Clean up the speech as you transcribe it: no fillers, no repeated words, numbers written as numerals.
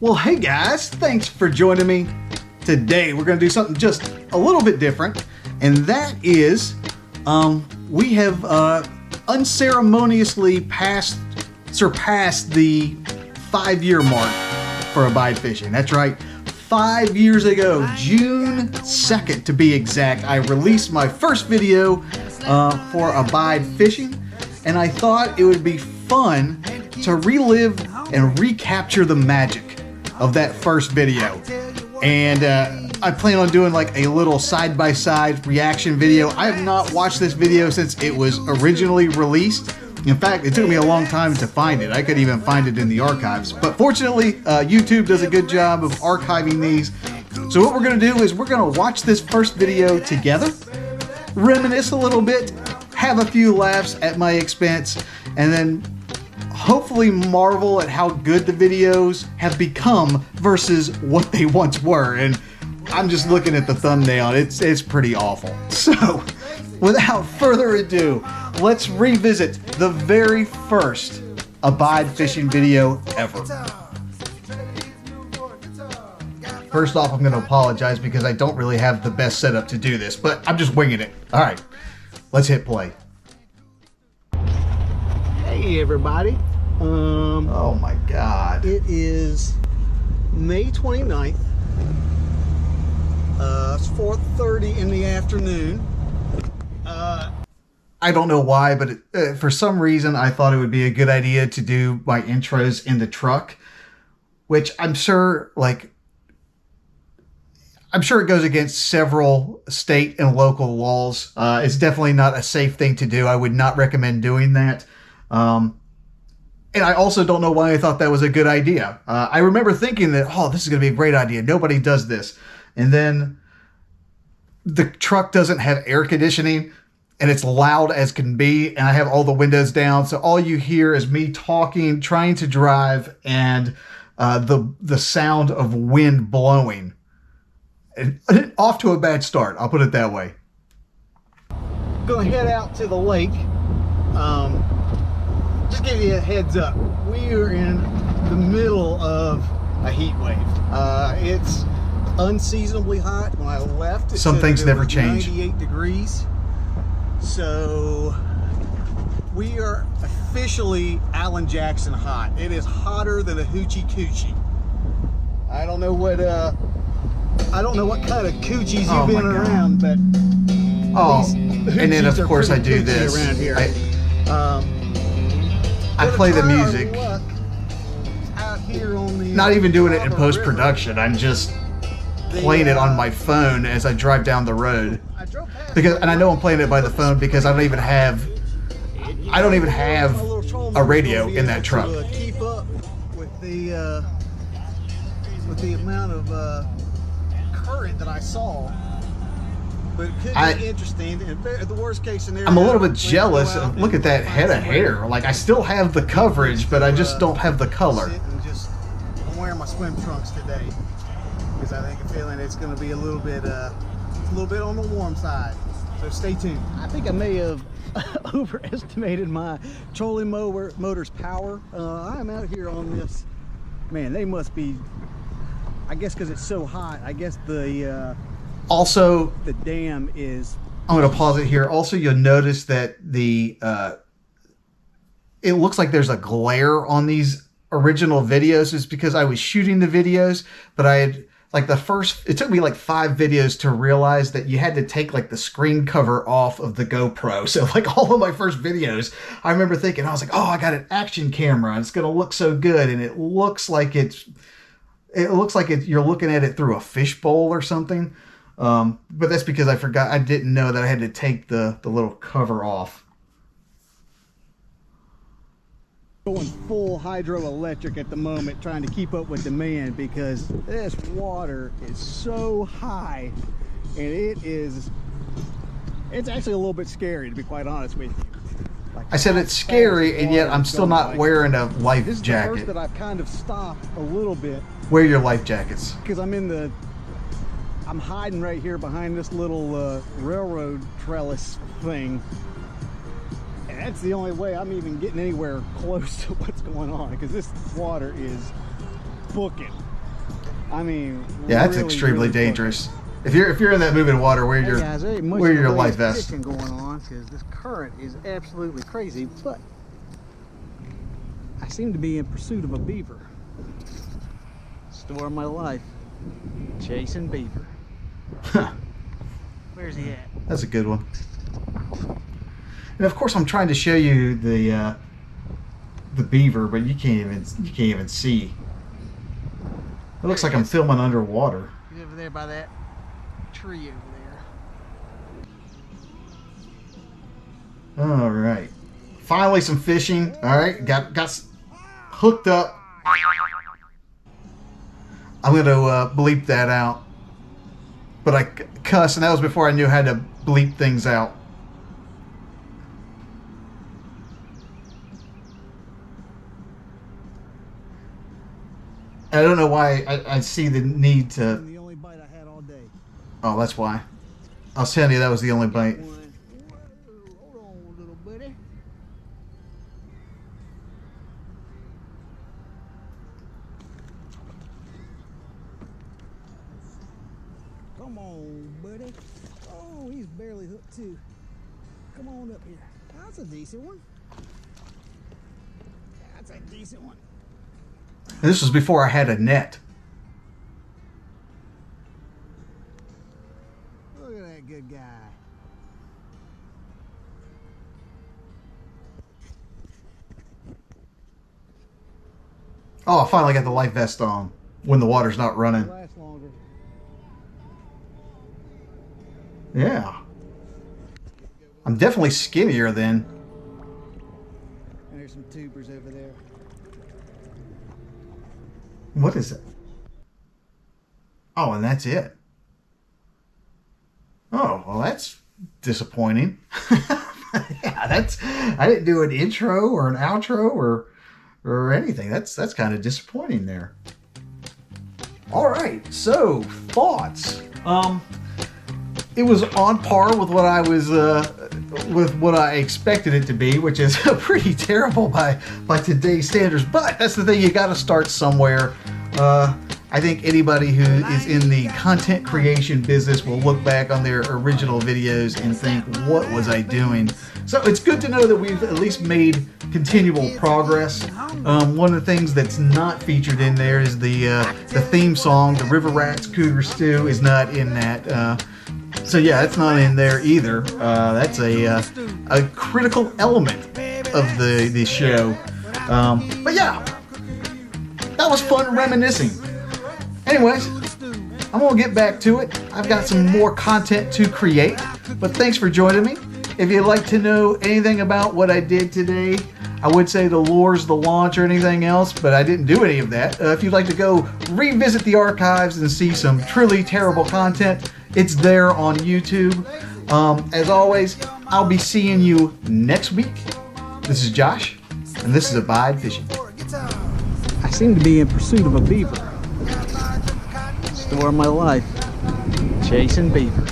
Well, hey guys, thanks for joining me. Today we're going to do something just a little bit different, and that is we have unceremoniously surpassed the 5-year mark for abide fishing. That's right, 5 years ago, June 2nd to be exact, I released my first video for abide fishing, and I thought it would be fun to relive and recapture the magic of that first video. And I plan on doing like a little side-by-side reaction video. I have not watched this video since it was originally released. In fact, it took me a long time to find it. I couldn't even find it in the archives. But fortunately, YouTube does a good job of archiving these. So what we're gonna do is we're gonna watch this first video together, reminisce a little bit, have a few laughs at my expense, and then hopefully marvel at how good the videos have become versus what they once were. And I'm just looking at the thumbnail, it's pretty awful. So without further ado, let's revisit the very first abide fishing video ever. First off, I'm going to apologize because I don't really have the best setup to do this, but I'm just winging it. All right, let's hit play. Hey everybody. Oh my God. It is May 29th. It's 4:30 in the afternoon. I don't know why, but for some reason I thought it would be a good idea to do my intros in the truck, which I'm sure it goes against several state and local laws. It's definitely not a safe thing to do. I would not recommend doing that. And I also don't know why I thought that was a good idea. I remember thinking that, oh, this is going to be a great idea. Nobody does this. And then the truck doesn't have air conditioning and it's loud as can be. And I have all the windows down. So all you hear is me talking, trying to drive, and the sound of wind blowing. And off to a bad start. I'll put it that way. Gonna head out to the lake. Just give you a heads up, we are in the middle of a heat wave. It's unseasonably hot. When I left, some things never change. 98 degrees. So we are officially Alan Jackson hot. It is hotter than a hoochie coochie. I don't know what kind of coochies you've been around, but and then of course I do this around here. I play the music, not even doing it in post-production. I'm just playing it on my phone as I drive down the road. And I know I'm playing it by the phone because I don't even have a radio in that truck. Keep up with the amount of current that I saw. But it could be interesting. The worst case scenario, I'm a little bit jealous. Look at that head of hair. Like, I still have the coverage, but I just don't have the color. I'm wearing my swim trunks today because I think I'm feeling it's going to be a little bit on the warm side. So stay tuned. I think I may have overestimated my trolling motor's power. I'm out here on this. Man, they must be. I guess because it's so hot. I guess also, the dam is. I'm going to pause it here. Also, you'll notice that it looks like there's a glare on these original videos. It's because I was shooting the videos, but I had it took me like 5 videos to realize that you had to take like the screen cover off of the GoPro. So like all of my first videos, I remember thinking, I was like, oh, I got an action camera and it's going to look so good. And it looks like you're looking at it through a fishbowl or something. But that's because I didn't know that I had to take the little cover off. Going full hydroelectric at the moment, trying to keep up with demand because this water is so high, and it's actually a little bit scary, to be quite honest with you. Like, I said it's scary, and yet I'm still not wearing a life this is jacket. The first that I've kind of stopped a little bit. Wear your life jackets. Because I'm hiding right here behind this little railroad trellis thing. And that's the only way I'm even getting anywhere close to what's going on, because this water is booking. I mean, yeah, that's really, extremely really dangerous. If you're in that moving water, wear your life vest. Going on because this current is absolutely crazy, but I seem to be in pursuit of a beaver. Story of my life, chasing beaver. Where's he at? That's a good one. And of course, I'm trying to show you the beaver, but you can't even see. It looks like I'm filming underwater. He's over there by that tree over there. All right, finally some fishing. All right, got hooked up. I'm gonna bleep that out, but I cuss, and that was before I knew how to bleep things out. I don't know why I see the need to. The only bite I had all day. Oh, that's why. I was telling you that was the only bite. Whoa, hold on, little buddy. Come on, buddy. Oh, he's barely hooked too. Come on up here. That's a decent one. That's a decent one. And this was before I had a net. Look at that good guy. Oh, I finally got the life vest on when the water's not running. Last longer. Yeah. I'm definitely skinnier then. And there's some tubers over there. What is it? Oh, and that's it. Oh, well, that's disappointing. Yeah, I didn't do an intro or an outro or anything. That's kind of disappointing there. All right, so thoughts. It was on par with what I was with what I expected it to be, which is pretty terrible by today's standards. But that's the thing, you got to start somewhere. I think anybody who is in the content creation business will look back on their original videos and think, what was I doing? So it's good to know that we've at least made continual progress. One of the things that's not featured in there is the theme song, the River Rats Cougar Stew, is not in that. So yeah, it's not in there either. That's a critical element of the show. But yeah, that was fun reminiscing. Anyways, I'm gonna get back to it. I've got some more content to create, but thanks for joining me. If you'd like to know anything about what I did today, I would say the lures, the launch, or anything else, but I didn't do any of that. If you'd like to go revisit the archives and see some truly terrible content, it's there on YouTube. As always, I'll be seeing you next week. This is Josh, and this is Abide Fishing. I seem to be in pursuit of a beaver. Story of my life, chasing beaver.